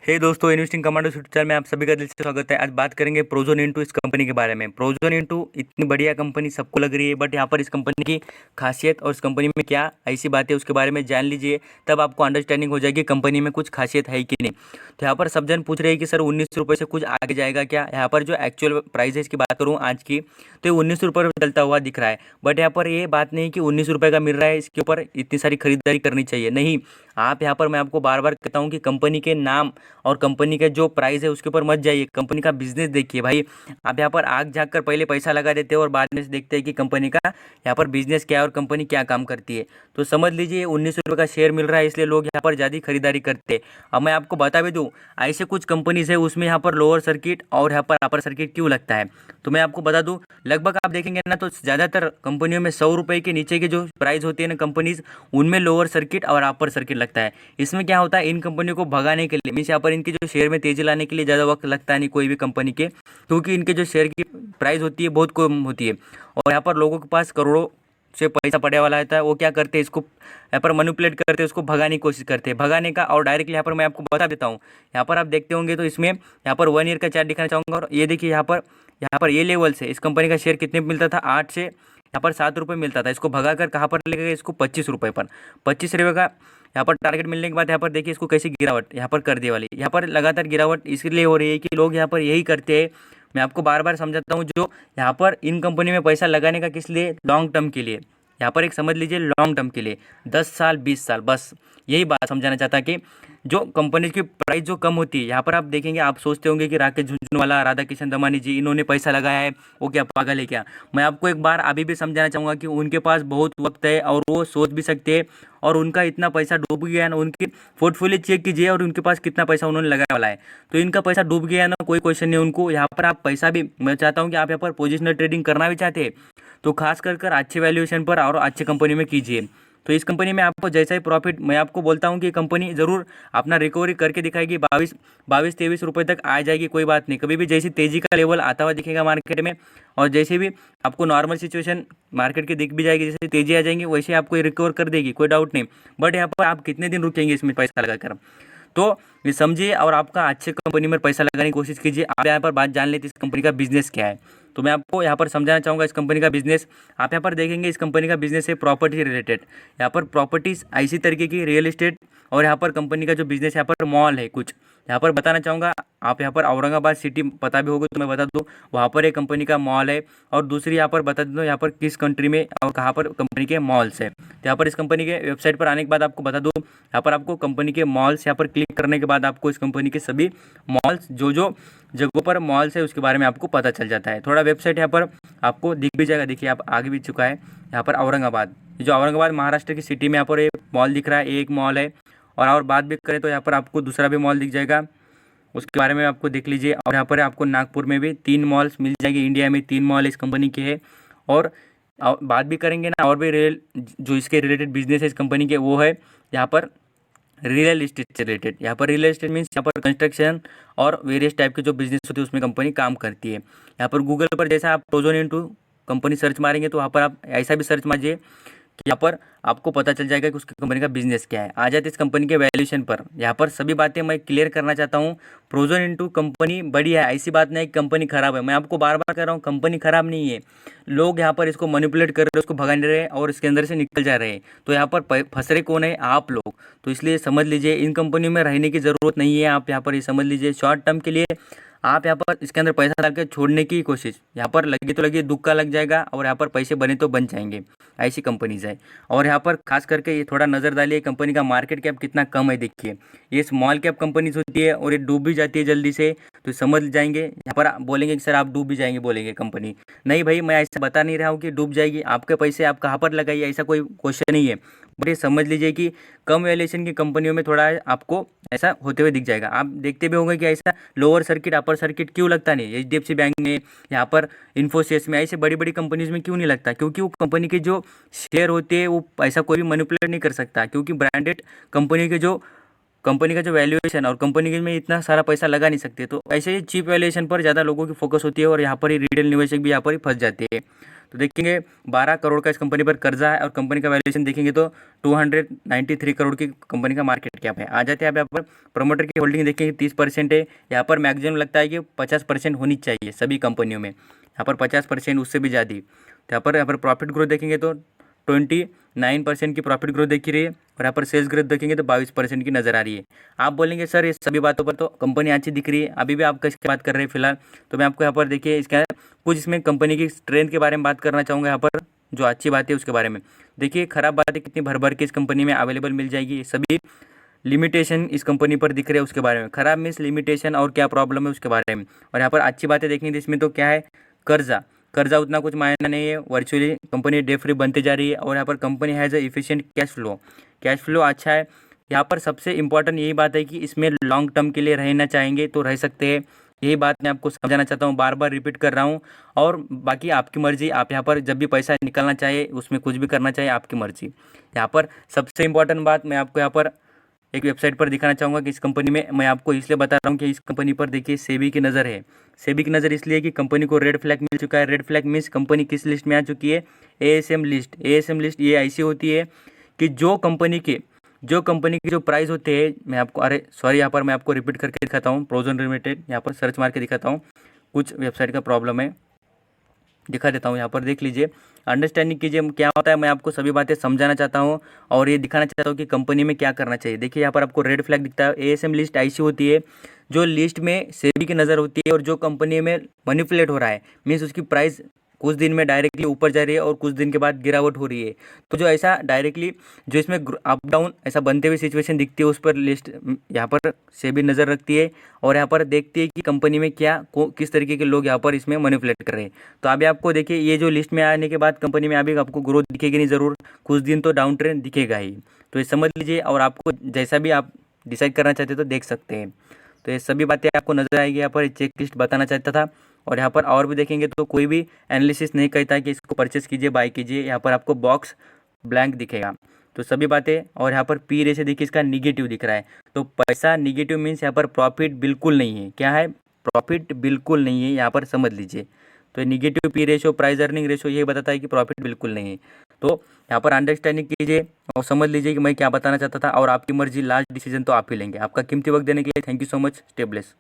हे दोस्तों, investing commando YouTube channel में आप सभी का दिल से स्वागत है। आज बात करेंगे प्रोजोन इंटू इस कंपनी के बारे में। प्रोजोन इंटू इतनी बढ़िया कंपनी सबको लग रही है, बट यहाँ पर इस कंपनी की खासियत और इस कंपनी में क्या ऐसी बातें उसके बारे में जान लीजिए, तब आपको अंडरस्टैंडिंग हो जाएगी कंपनी में कुछ खासियत है कि नहीं। तो यहाँ पर सब जन पूछ रहे हैं कि सर 19 रुपये से कुछ आगे जाएगा क्या। यहाँ पर जो एक्चुअल प्राइस है इसकी बात करूँ आज की, तो ये 19 रुपये में चलता हुआ दिख रहा है। बट यहाँ पर ये बात नहीं कि 19 रुपये का मिल रहा है इसके ऊपर इतनी सारी खरीदारी करनी चाहिए, नहीं। आप यहाँ पर मैं आपको बार बार कहता हूँ कि कंपनी के नाम और कंपनी का जो प्राइस है उसके ऊपर मत जाइए, कंपनी का बिजनेस देखिए भाई। आप यहाँ पर आग झाँक कर पहले पैसा लगा देते हो और बाद में से देखते हैं कि कंपनी का यहाँ पर बिजनेस क्या है और कंपनी क्या काम करती है। तो समझ लीजिए 19 रुपये का शेयर मिल रहा है, इसलिए लोग यहाँ पर ज़्यादा खरीदारी करते हैं। अब मैं आपको बता भी दूँ, ऐसे कुछ कंपनीज है उसमें यहाँ पर लोअर सर्किट और यहाँ पर अपर सर्किट क्यों लगता है। तो मैं आपको बता दूँ, लगभग आप देखेंगे ना तो ज़्यादातर कंपनियों में 100 रुपये के नीचे के जो प्राइस होती है ना कंपनीज, उनमें लोअर सर्किट और अपर सर्किट लगता है। इसमें क्या होता है, इन कंपनियों को भगाने के लिए मीन्स यहाँ पर इनके जो शेयर में तेजी लाने के लिए ज़्यादा वक्त लगता नहीं कोई भी कंपनी के, क्योंकि इनके जो शेयर की प्राइस होती है बहुत कम होती है और यहाँ पर लोगों के पास करोड़ों से पैसा पड़े वाला रहता है। वो क्या करते हैं, इसको यहाँ पर मैनिपुलेट करते हैं, उसको भगाने की कोशिश करते हैं। भगाने का और डायरेक्टली यहाँ पर मैं आपको बता देता हूँ। यहाँ पर आप देखते होंगे तो इसमें यहाँ पर 1 ईयर का चार्ट दिखाना चाहूँगा और ये देखिए यहाँ पर ये लेवल से इस कंपनी का शेयर कितने पे मिलता था, 8 से यहाँ पर 7 रुपये मिलता था। इसको भगाकर कहाँ पर ले गए, इसको 25 रुपये पर। 25 रुपये का यहाँ पर टारगेट मिलने के बाद यहाँ पर देखिए इसको कैसी गिरावट यहाँ पर कर दी वाली। यहाँ पर लगातार गिरावट इसलिए हो रही है कि लोग यहाँ पर यही करते हैं। मैं आपको बार बार समझाता हूँ, जो यहाँ पर इन कंपनी में पैसा लगाने का किस लिए, लॉन्ग टर्म के लिए। यहाँ पर एक समझ लीजिए लॉन्ग टर्म के लिए 10 साल 20 साल, बस यही बात समझाना चाहता कि जो कंपनी की प्राइस जो कम होती है, यहाँ पर आप देखेंगे, आप सोचते होंगे कि राकेश झुनझुनवाला, राधा किशन दमानी जी, इन्होंने पैसा लगाया है, वो क्या पागल है क्या। मैं आपको एक बार अभी भी समझाना चाहूँगा कि उनके पास बहुत वक्त है और वो सोच भी सकते हैं और उनका इतना पैसा डूब गया है ना, उनकी पोर्टफोलियो चेक कीजिए और उनके पास कितना पैसा उन्होंने लगाया वाला है। तो इनका पैसा डूब गया है ना, कोई क्वेश्चन नहीं उनको। यहाँ पर आप पैसा भी, मैं चाहता हूँ कि आप यहाँ पर पोजिशनल ट्रेडिंग करना भी चाहते हैं तो खास कर अच्छे वैल्यूएशन पर और अच्छे कंपनी में कीजिए। तो इस कंपनी में आपको जैसा ही प्रॉफिट, मैं आपको बोलता हूँ कि कंपनी ज़रूर अपना रिकवरी करके दिखाएगी, 22-23 रुपये तक आ जाएगी, कोई बात नहीं। कभी भी जैसी तेज़ी का लेवल आता हुआ दिखेगा मार्केट में और जैसे भी आपको नॉर्मल सिचुएशन मार्केट की दिख भी जाएगी, जैसे तेज़ी आ जाएंगी वैसे आपको रिकवर कर देगी, कोई डाउट नहीं। बट यहाँ पर आप कितने दिन रुकेंगे इसमें पैसा लगाकर, तो ये समझिए और आपका अच्छे कंपनी में पैसा लगाने की कोशिश कीजिए। आप यहाँ पर बात जान लेते इस कंपनी का बिजनेस क्या है। तो मैं आपको यहाँ पर समझाना चाहूँगा इस कंपनी का बिजनेस। आप यहाँ पर देखेंगे इस कंपनी का बिजनेस है प्रॉपर्टी रिलेटेड। यहाँ पर प्रॉपर्टीज ऐसी तरीके की रियल एस्टेट और यहाँ पर कंपनी का जो बिजनेस यहाँ पर मॉल है कुछ, यहाँ पर बताना चाहूँगा। आप यहाँ पर औरंगाबाद सिटी पता भी होगा तो मैं बता दूँ, वहाँ पर एक कंपनी का मॉल है और दूसरी यहाँ पर बता दूँ यहाँ पर किस कंट्री में और कहाँ पर कंपनी के मॉल्स है। तो यहाँ पर इस कंपनी के वेबसाइट पर आने के बाद आपको बता दूँ, यहाँ पर आपको कंपनी के मॉल्स यहाँ पर क्लिक करने के बाद आपको इस कंपनी के सभी मॉल्स जो जो जगहों पर मॉल्स है उसके बारे में आपको पता चल जाता है। थोड़ा वेबसाइट यहाँ पर आपको दिख भी जाएगा, देखिए आप आगे भी चुका है। यहाँ पर औरंगाबाद, जो औरंगाबाद महाराष्ट्र की सिटी में यहाँ पर एक मॉल दिख रहा है, एक मॉल है। और बात भी करें तो यहाँ पर आपको दूसरा भी मॉल दिख जाएगा, उसके बारे में आपको देख लीजिए। और यहाँ पर आपको नागपुर में भी 3 मॉल्स मिल जाएगी, इंडिया में 3 मॉल इस कंपनी के हैं। और बात भी करेंगे ना, और भी जो इसके रिलेटेड बिजनेस है इस कंपनी के, वो है यहाँ पर रियल एस्टेट से रिलेटेड। यहाँ पर रियल एस्टेट मीन्स यहाँ पर कंस्ट्रक्शन और वेरियस टाइप के जो बिजनेस होते हैं उसमें कंपनी काम करती है। यहाँ पर गूगल पर जैसा आप प्रोजोन इंटू कंपनी सर्च मारेंगे तो वहाँ पर आप ऐसा भी सर्च मारिए कि यहाँ पर आपको पता चल जाएगा कि उसकी कंपनी का बिजनेस क्या है। आ जाते इस कंपनी के वैल्यूएशन पर। यहाँ पर सभी बातें मैं क्लियर करना चाहता हूँ, प्रोजोन इंटू कंपनी बढ़िया है, ऐसी बात नहीं कि कंपनी खराब है। मैं आपको बार बार कह रहा हूँ कंपनी खराब नहीं है, लोग यहाँ पर इसको मैनिपुलेट कर रहे हैं, उसको भगा रहे हैं और इसके अंदर से निकल जा रहे हैं। तो यहाँ पर फंस रहे कौन है, आप लोग। तो इसलिए समझ लीजिए इन कंपनियों में रहने की ज़रूरत नहीं है। आप यहाँ पर ये समझ लीजिए शॉर्ट टर्म के लिए आप यहाँ पर इसके अंदर पैसा डाल के छोड़ने की कोशिश, यहाँ पर लगे तो लगे, दुक्का लग जाएगा और यहाँ पर पैसे बने तो बन जाएंगे, ऐसी कंपनीज है। और यहाँ पर खास करके ये थोड़ा नज़र डालिए, कंपनी का मार्केट कैप कितना कम है देखिए। ये स्मॉल कैप कंपनीज होती है और ये डूब भी जाती है जल्दी से, तो समझ जाएंगे। यहाँ पर बोलेंगे कि सर आप डूब भी जाएंगे, बोलेंगे कंपनी। नहीं भाई, मैं ऐसा बता नहीं रहा हूँ कि डूब जाएगी, आपके पैसे आप कहाँ पर लगाइए ऐसा कोई क्वेश्चन नहीं है। बट ये समझ लीजिए कि कम वैल्यूएशन की कंपनियों में थोड़ा आपको ऐसा होते हुए दिख जाएगा। आप देखते भी होंगे कि ऐसा लोअर सर्किट अपर सर्किट क्यों लगता नहीं, एचडीएफसी बैंक में, यहाँ पर इन्फोसिस में, ऐसे बड़ी बड़ी कंपनीज में क्यों नहीं लगता, क्योंकि वो कंपनी के जो शेयर होते हैं वो ऐसा कोई भी मैनिपुलेट नहीं कर सकता, क्योंकि ब्रांडेड कंपनी का जो वैल्यूएशन और कंपनी के में इतना सारा पैसा लगा नहीं सकते। तो ऐसे ही चीप वैल्यूएशन पर ज़्यादा लोगों की फोकस होती है और यहाँ पर ही रिटेल निवेशक भी यहाँ पर ही फंस जाते हैं। तो देखेंगे 12 करोड़ का इस कंपनी पर कर्जा है और कंपनी का वैल्यूएशन देखेंगे तो 293 करोड़ की कंपनी का मार्केट कैप है। आ जाते हैं यहाँ पर प्रमोटर की होल्डिंग देखेंगे 30% है। यहाँ पर मैक्सिमम लगता है कि 50% होनी चाहिए सभी कंपनियों में, यहाँ पर 50% उससे भी ज़्यादा। तो यहाँ पर प्रॉफिट ग्रोथ देखेंगे तो 29% की प्रॉफिट ग्रोथ देखी रही है और यहाँ पर सेल्स ग्रोथ देखेंगे तो 22% की नज़र आ रही है। आप बोलेंगे सर ये सभी बातों पर तो कंपनी अच्छी दिख रही है, अभी भी आप किसकी बात कर रहे हैं फिलहाल, तो मैं आपको यहाँ पर देखिए इसका कुछ इसमें कंपनी की स्ट्रेंथ के बारे में बात करना चाहूँगा। यहाँ पर जो अच्छी बात है उसके बारे में देखिए, खराब बात है कितनी भर भर के इस कंपनी में अवेलेबल मिल जाएगी, सभी लिमिटेशन इस कंपनी पर दिख रहे हैं उसके बारे में। खराब मीन्स लिमिटेशन और क्या प्रॉब्लम है उसके बारे में। और यहाँ पर अच्छी बातें देखेंगे इसमें तो क्या है, कर्जा उतना कुछ मायना नहीं है, वर्चुअली कंपनी डे फ्री बनती जा रही है। और यहाँ पर company has a efficient cash flow अच्छा है। यहाँ पर सबसे इंपॉर्टेंट यही बात है कि इसमें लॉन्ग टर्म के लिए रहना चाहेंगे तो रह सकते हैं, यही बात मैं आपको समझाना चाहता हूँ, बार बार रिपीट कर रहा हूँ। और बाकी आपकी मर्जी, आप यहाँ पर जब भी पैसा निकालना चाहिए उसमें कुछ भी करना चाहिए, आपकी मर्जी। यहाँ पर सबसे इंपॉर्टेंट बात मैं आपको यहाँ पर एक वेबसाइट पर दिखाना चाहूँगा कि इस कंपनी में, मैं आपको इसलिए बता रहा हूँ कि इस कंपनी पर देखिए सेबी की नज़र है। सेबी की नज़र इसलिए कि कंपनी को रेड फ्लैग मिल चुका है। रेड फ्लैग मीन्स कंपनी किस लिस्ट में आ चुकी है, एएसएम लिस्ट। ये ऐसी होती है कि जो कंपनी की जो प्राइस होते हैं, मैं आपको यहाँ पर मैं आपको रिपीट करके दिखाता हूँ, प्रोजन लिमिटेड, यहाँ पर सर्च मार के दिखाता हूँ, कुछ वेबसाइट का प्रॉब्लम है, दिखा देता हूँ। यहाँ पर देख लीजिए, अंडरस्टैंडिंग कीजिए क्या होता है, मैं आपको सभी बातें समझाना चाहता हूँ और ये दिखाना चाहता हूँ कि कंपनी में क्या करना चाहिए। देखिए यहाँ पर आपको रेड फ्लैग दिखता है, एएसएम लिस्ट ऐसी होती है जो लिस्ट में सेबी की नज़र होती है और जो कंपनी में मैनिपुलेट हो रहा है, मीन्स उसकी प्राइस कुछ दिन में डायरेक्टली ऊपर जा रही है और कुछ दिन के बाद गिरावट हो रही है। तो जो ऐसा डायरेक्टली जो इसमें अप डाउन ऐसा बनते हुए सिचुएशन दिखती है, उस पर लिस्ट यहाँ पर सेबी नज़र रखती है और यहाँ पर देखती है कि कंपनी में किस तरीके के लोग यहाँ पर इसमें मैनिपुलेट कर रहे हैं। तो अभी आपको देखिए, ये जो लिस्ट में आने के बाद कंपनी में अभी आपको ग्रोथ दिखेगी नहीं, ज़रूर कुछ दिन तो डाउन ट्रेंड दिखेगा ही। तो ये समझ लीजिए और आपको जैसा भी आप डिसाइड करना चाहते तो देख सकते हैं। तो ये सभी बातें आपको नज़र आएगी। यहाँ पर चेक लिस्ट बताना चाहता था। और यहाँ पर और भी देखेंगे तो कोई भी एनालिसिस नहीं कहता है कि इसको परचेस कीजिए, बाय कीजिए, यहाँ पर आपको बॉक्स ब्लैंक दिखेगा। तो सभी बातें, और यहाँ पर पी रेशियो देखिए इसका निगेटिव दिख रहा है, तो पैसा निगेटिव मीन्स यहाँ पर प्रॉफिट बिल्कुल नहीं है। क्या है, प्रॉफिट बिल्कुल नहीं है, यहाँ पर समझ लीजिए। तो negative P ratio, price earning ratio ये बताता है कि प्रॉफिट बिल्कुल नहीं है। तो यहाँ पर अंडरस्टैंडिंग कीजिए और समझ लीजिए कि मैं क्या बताना चाहता था, और आपकी मर्जी, लास्ट डिसीजन तो आप ही लेंगे। आपका कीमती वक्त देने के लिए thank you so much, stay bless.